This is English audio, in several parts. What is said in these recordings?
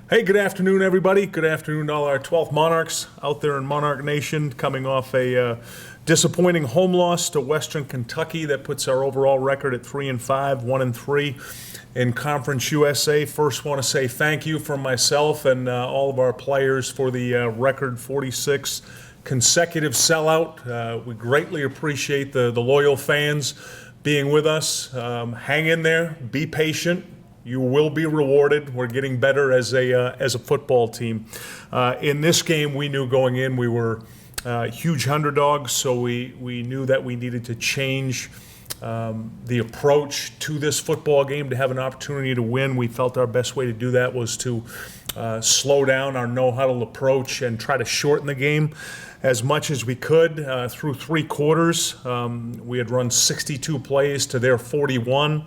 Hey, good afternoon, everybody. Good afternoon to all our 12th Monarchs out there in Monarch Nation, coming off a disappointing home loss to Western Kentucky that puts our overall record at 3-5, 1-3 in Conference USA. First, want to say thank you from myself and all of our players for the record 46 consecutive sellout. We greatly appreciate the loyal fans being with us. Hang in there, be patient. You will be rewarded. We're getting better as a football team. In this game, we knew going in we were huge underdogs, so we knew that we needed to change the approach to this football game to have an opportunity to win. We felt our best way to do that was to slow down our no-huddle approach and try to shorten the game as much as we could through three quarters. We had run 62 plays to their 41.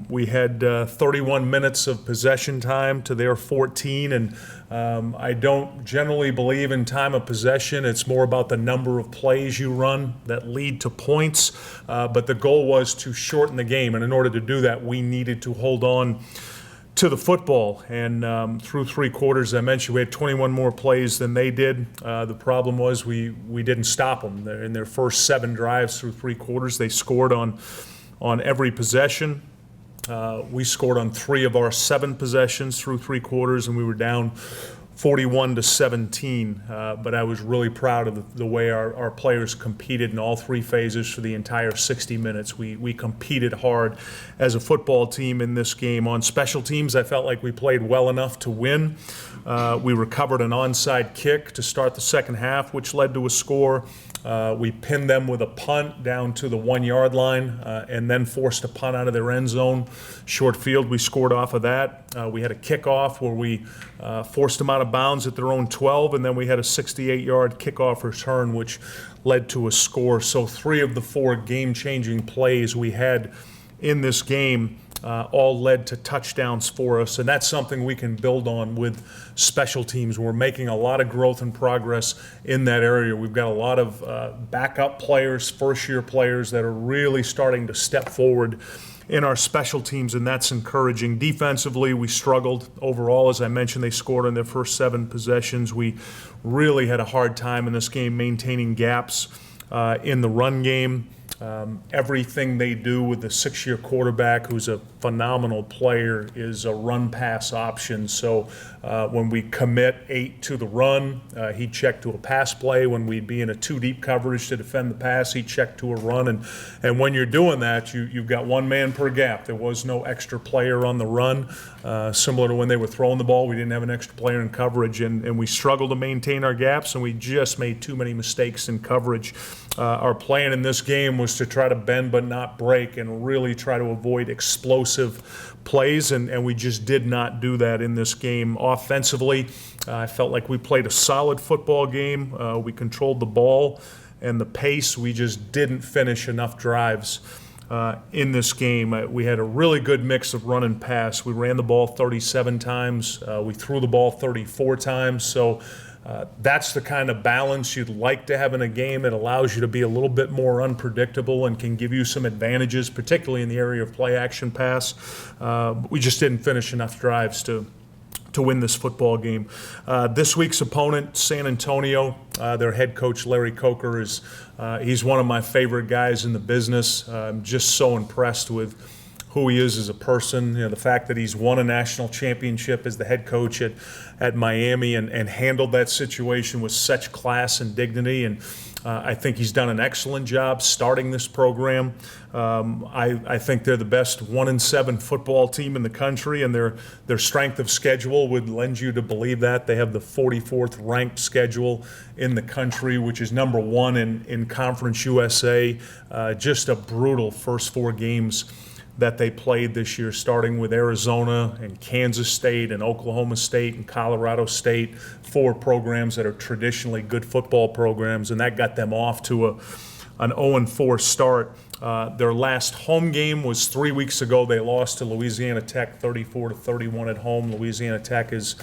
We had 31 minutes of possession time to their 14, and I don't generally believe in time of possession. It's more about the number of plays you run that lead to points, but the goal was to shorten the game, and in order to do that, we needed to hold on to the football, and through three quarters, as I mentioned, we had 21 more plays than they did. The problem was we didn't stop them. In their first 7 drives through three quarters, they scored on every possession. We scored on 3 of our 7 possessions through three quarters, and we were down 41-17. But I was really proud of the way our players competed in all 3 phases for the entire 60 minutes. We competed hard as a football team in this game. On special teams, I felt like we played well enough to win. We recovered an onside kick to start the second half, which led to a score. We pinned them with a punt down to the 1-yard line and then forced a punt out of their end zone. Short field, we scored off of that. We had a kickoff where we forced them out of bounds at their own 12, and then we had a 68-yard kickoff return, which led to a score. So 3 of the 4 game-changing plays we had in this game all led to touchdowns for us, and that's something we can build on with special teams. We're making a lot of growth and progress in that area. We've got a lot of backup players, first-year players that are really starting to step forward in our special teams, and that's encouraging. Defensively, we struggled overall. As I mentioned, they scored on their first 7 possessions. We really had a hard time in this game maintaining gaps in the run game. Everything they do with the 6-year quarterback, who's a phenomenal player, is a run-pass option. So when we commit 8 to the run, he checked to a pass play. When we'd be in a 2-deep coverage to defend the pass, he checked to a run. And when you're doing that, you've got 1 man per gap. There was no extra player on the run. Similar to when they were throwing the ball, we didn't have an extra player in coverage, and we struggled to maintain our gaps, and we just made too many mistakes in coverage. Our plan in this game was to try to bend but not break and really try to avoid explosive plays, and we just did not do that in this game. Offensively, I felt like we played a solid football game. We controlled the ball and the pace. We just didn't finish enough drives in this game. We had a really good mix of run and pass. We ran the ball 37 times. We threw the ball 34 times. So that's the kind of balance you'd like to have in a game. It allows you to be a little bit more unpredictable and can give you some advantages, particularly in the area of play-action pass. We just didn't finish enough drives to win this football game. This week's opponent, San Antonio, their head coach, Larry Coker, he's one of my favorite guys in the business. I'm just so impressed with who he is as a person. The fact that he's won a national championship as the head coach at Miami and handled that situation with such class and dignity. And I think he's done an excellent job starting this program. I think they're the best 1-7 football team in the country, and their strength of schedule would lend you to believe that. They have the 44th ranked schedule in the country, which is number 1 in Conference USA. Just a brutal first 4 games that they played this year, starting with Arizona and Kansas State and Oklahoma State and Colorado State, 4 programs that are traditionally good football programs, and that got them off to an 0-4 start. Their last home game was 3 weeks ago. They lost to Louisiana Tech 34-31 at home. Louisiana Tech is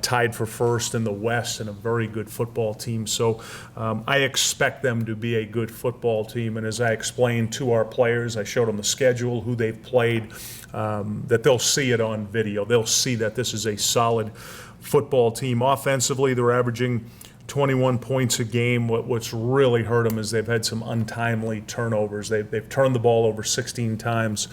tied for first in the West, and a very good football team. So I expect them to be a good football team. And as I explained to our players, I showed them the schedule, who they've played, that they'll see it on video. They'll see that this is a solid football team. Offensively, they're averaging 21 points a game. What's really hurt them is they've had some untimely turnovers. They've turned the ball over 16 times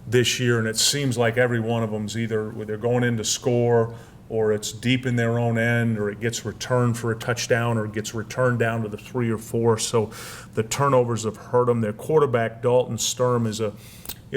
this year, and it seems like every one of them's either they're going in to score, or it's deep in their own end, or it gets returned for a touchdown, or it gets returned down to the 3 or 4. So the turnovers have hurt them. Their quarterback, Dalton Sturm, is a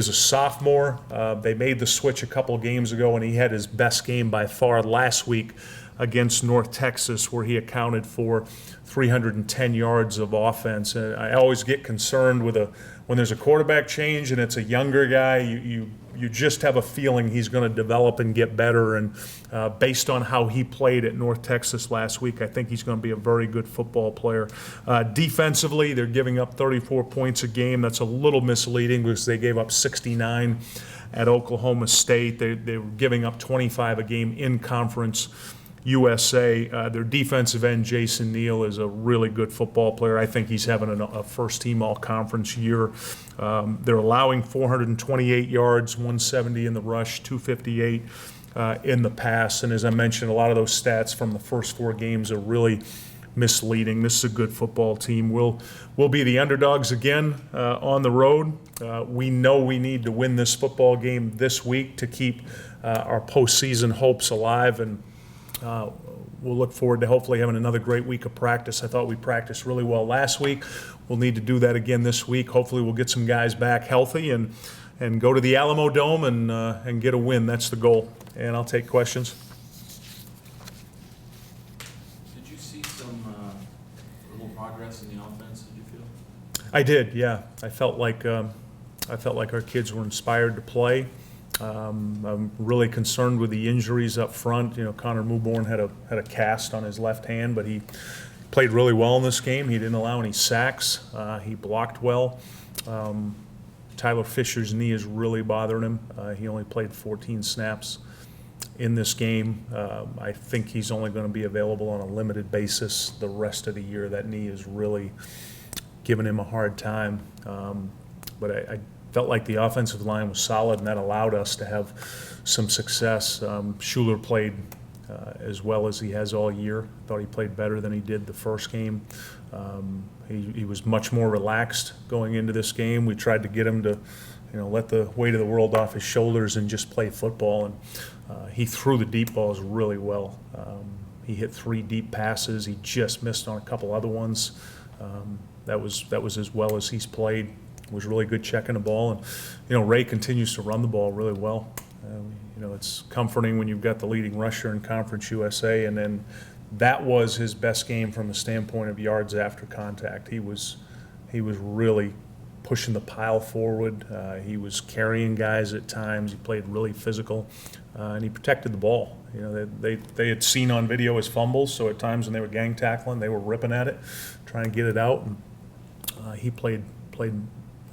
sophomore. They made the switch a couple games ago, and he had his best game by far last week against North Texas, where he accounted for 310 yards of offense. And I always get concerned when there's a quarterback change and it's a younger guy, you just have a feeling he's going to develop and get better. And based on how he played at North Texas last week, I think he's going to be a very good football player. Defensively, they're giving up 34 points a game. That's a little misleading because they gave up 69 at Oklahoma State. They were giving up 25 a game in Conference USA. Their defensive end, Jason Neal, is a really good football player. I think he's having a first-team all-conference year. They're allowing 428 yards, 170 in the rush, 258 in the pass. And as I mentioned, a lot of those stats from the first 4 games are really misleading. This is a good football team. We'll be the underdogs again on the road. We know we need to win this football game this week to keep our postseason hopes alive, and we'll look forward to hopefully having another great week of practice. I thought we practiced really well last week. We'll need to do that again this week. Hopefully we'll get some guys back healthy and go to the Alamo Dome and get a win. That's the goal. And I'll take questions. Did you see some little progress in the offense, did you feel? I did, yeah. I felt like our kids were inspired to play. I'm really concerned with the injuries up front. You know, Connor Mewborn had a cast on his left hand, but he played really well in this game. He didn't allow any sacks. He blocked well. Tyler Fisher's knee is really bothering him. He only played 14 snaps in this game. I think he's only going to be available on a limited basis the rest of the year. That knee is really giving him a hard time. But I felt like the offensive line was solid, and that allowed us to have some success. Schuler played as well as he has all year. Thought he played better than he did the first game. He was much more relaxed going into this game. We tried to get him to, let the weight of the world off his shoulders and just play football. And he threw the deep balls really well. He hit 3 deep passes. He just missed on a couple other ones. That was as well as he's played. Was really good checking the ball, and Ray continues to run the ball really well. It's comforting when you've got the leading rusher in Conference USA, and then that was his best game from the standpoint of yards after contact. He was really pushing the pile forward. He was carrying guys at times. He played really physical, and he protected the ball. They had seen on video his fumbles, so at times when they were gang tackling, they were ripping at it, trying to get it out, and he played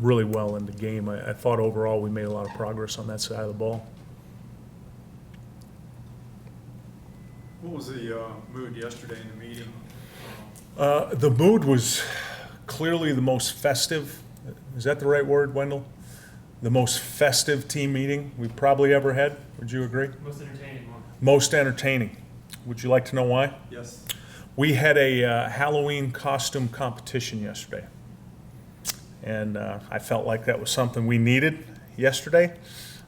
really well in the game. I thought overall we made a lot of progress on that side of the ball. What was the mood yesterday in the meeting? The mood was clearly the most festive. Is that the right word, Wendell? The most festive team meeting we've probably ever had. Would you agree? Most entertaining one. Most entertaining. Would you like to know why? Yes. We had a Halloween costume competition yesterday. And I felt like that was something we needed yesterday.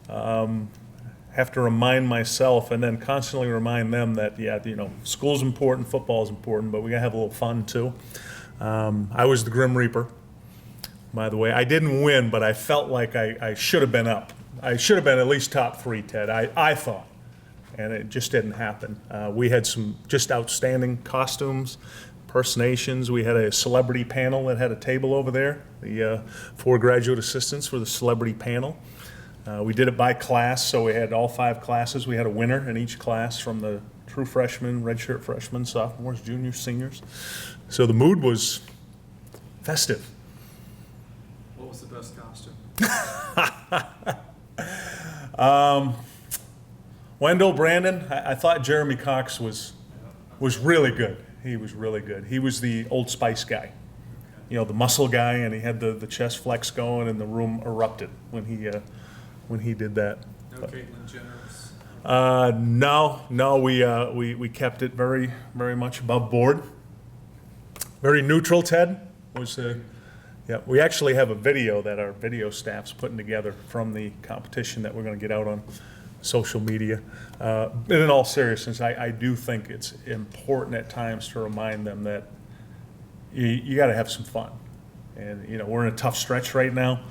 Have to remind myself and then constantly remind them that, school's important, football's important, but we gotta have a little fun too. I was the Grim Reaper, by the way. I didn't win, but I felt like I should have been up. I should have been at least top 3, Ted, I thought. And it just didn't happen. We had some just outstanding costumes, impersonations. We had a celebrity panel that had a table over there. The 4 graduate assistants were the celebrity panel. We did it by class, so we had all 5 classes. We had a winner in each class, from the true freshmen, redshirt freshmen, sophomores, juniors, seniors. So the mood was festive. What was the best costume? Wendell, Brandon, I thought Jeremy Cox was really good. He was really good. He was the Old Spice guy, you know, the muscle guy, and he had the chest flex going, and the room erupted when he did that. No Caitlyn Jenner's. No, we kept it very, very much above board. Very neutral, Ted. Yeah, we actually have a video that our video staff's putting together from the competition that we're going to get out on social media. And in all seriousness, I do think it's important at times to remind them that you got to have some fun. And, you know, we're in a tough stretch right now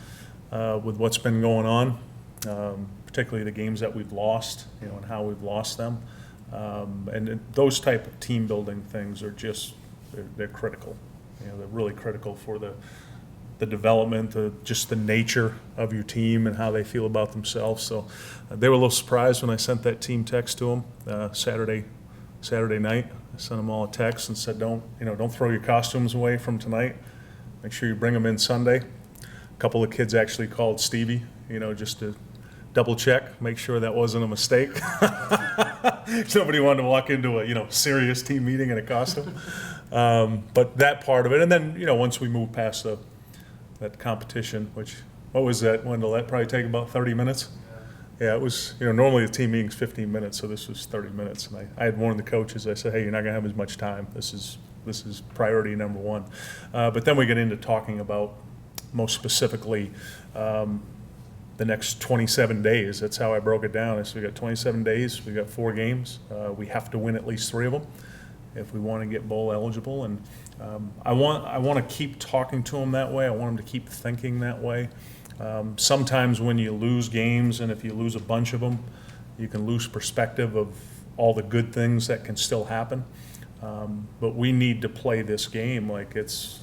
with what's been going on, particularly the games that we've lost, you know, and how we've lost them. And those type of team building things are just, they're critical. You know, they're really critical for the development, just the nature of your team and how they feel about themselves. So they were a little surprised when I sent that team text to them Saturday night. I sent them all a text and said, don't throw your costumes away from tonight. Make sure you bring them in Sunday. A couple of kids actually called Stevie, you know, just to double check, make sure that wasn't a mistake. Nobody wanted to walk into a serious team meeting in a costume. But that part of it, and then once we move past that competition, what was that, Wendell? That probably take about 30 minutes. Yeah, it was. Normally the team meeting's 15 minutes, so this was 30 minutes. And I had warned the coaches. I said, hey, you're not gonna have as much time. This is priority number one. But then we get into talking about most specifically the next 27 days. That's how I broke it down. I said, we got 27 days. We got 4 games. We have to win at least 3 of them if we want to get bowl eligible. And I want to keep talking to them that way. I want them to keep thinking that way. Sometimes when you lose games, and if you lose a bunch of them, you can lose perspective of all the good things that can still happen. But we need to play this game like it's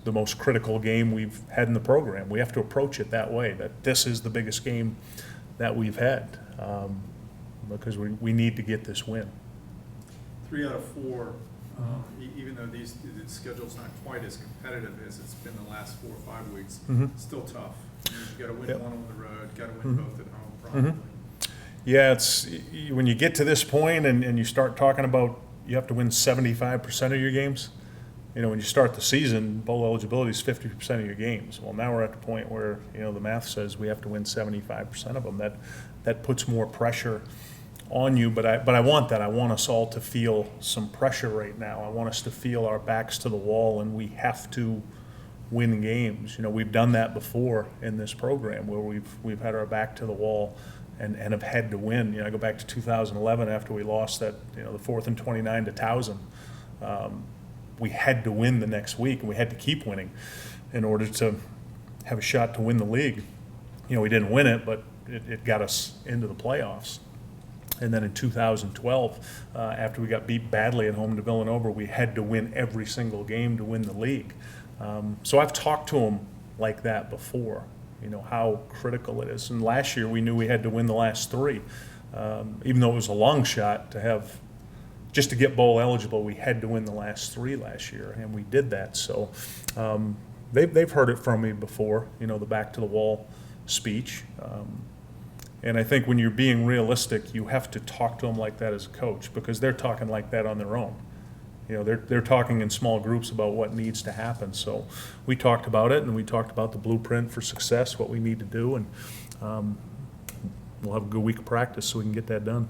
the most critical game we've had in the program. We have to approach it that way, that this is the biggest game that we've had, because we need to get this win. 3 out of 4, even though the schedule's not quite as competitive as it's been the last 4 or 5 weeks, it's still tough. You got to win one on the road, got to win both at home, probably. Yeah, it's when you get to this point and you start talking about you have to win 75% of your games. When you start the season, bowl eligibility is 50% of your games. Well, now we're at the point where the math says we have to win 75% of them. That puts more pressure on you, but I want that. I want us all to feel some pressure right now. I want us to feel our backs to the wall, and we have to win games. We've done that before in this program where we've had our back to the wall and have had to win. I go back to 2011 after we lost that the 4th and 29 to Towson. We had to win the next week, and we had to keep winning in order to have a shot to win the league. We didn't win it, but it got us into the playoffs. And then in 2012, after we got beat badly at home to Villanova, we had to win every single game to win the league. So I've talked to them like that before, how critical it is. And last year we knew we had to win the last 3. Even though it was a long shot just to get bowl eligible, we had to win the last 3 last year, and we did that. So they've heard it from me before, the back to the wall speech. And I think when you're being realistic, you have to talk to them like that as a coach, because they're talking like that on their own. They're talking in small groups about what needs to happen. So we talked about it, and we talked about the blueprint for success, what we need to do, and we'll have a good week of practice so we can get that done.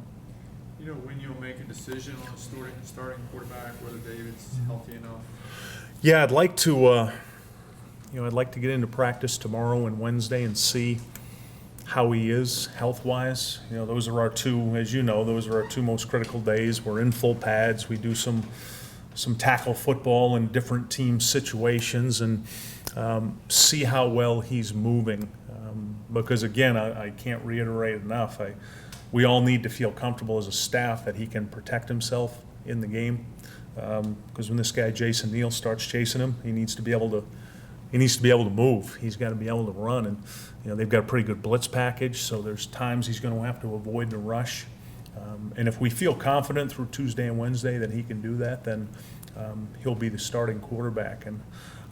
When you'll make a decision on a starting quarterback, whether David's healthy enough? Yeah, I'd like to get into practice tomorrow and Wednesday and see how he is health-wise. Those are our 2, as those are our 2 most critical days. We're in full pads. We do some tackle football in different team situations and see how well he's moving. Because again, I can't reiterate enough. We all need to feel comfortable as a staff that he can protect himself in the game. Because when this guy Jason Neal starts chasing him, he needs to be able to move. He's got to be able to run, and they've got a pretty good blitz package. So there's times he's going to have to avoid the rush. And if we feel confident through Tuesday and Wednesday that he can do that, then he'll be the starting quarterback. And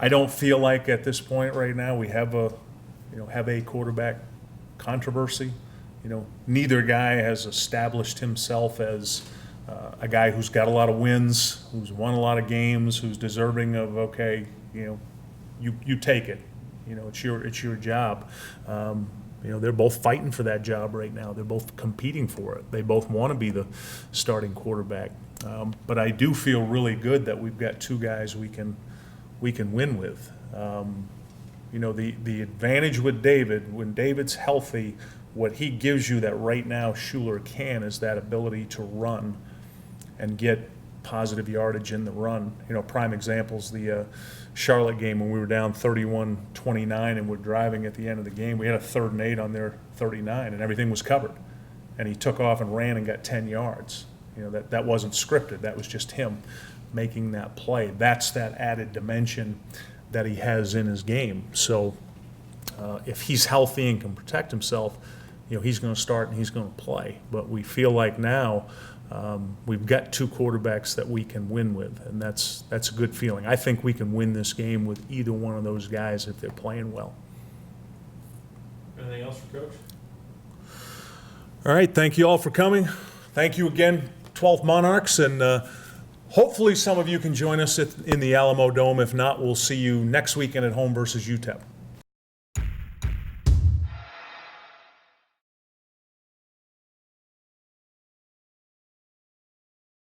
I don't feel like at this point right now we have a quarterback controversy. neither guy has established himself as a guy who's got a lot of wins, who's won a lot of games, who's deserving of, okay, you take it. It's your job. They're both fighting for that job right now. They're both competing for it. They both want to be the starting quarterback. But I do feel really good that we've got two guys we can win with. The advantage with David, when David's healthy, what he gives you that right now Schuler can is that ability to run and get positive yardage in the run. Prime examples, the Charlotte game when we were down 31-29 and we're driving at the end of the game. We had a 3rd and 8 on their 39 and everything was covered. And he took off and ran and got 10 yards. That wasn't scripted. That was just him making that play. That's that added dimension that he has in his game. So if he's healthy and can protect himself, he's going to start and he's going to play. But we feel like now we've got two quarterbacks that we can win with, and that's a good feeling. I think we can win this game with either one of those guys if they're playing well. Anything else for Coach? All right, thank you all for coming. Thank you again, 12th Monarchs, and hopefully some of you can join us in the Alamo Dome. If not, we'll see you next weekend at home versus UTEP.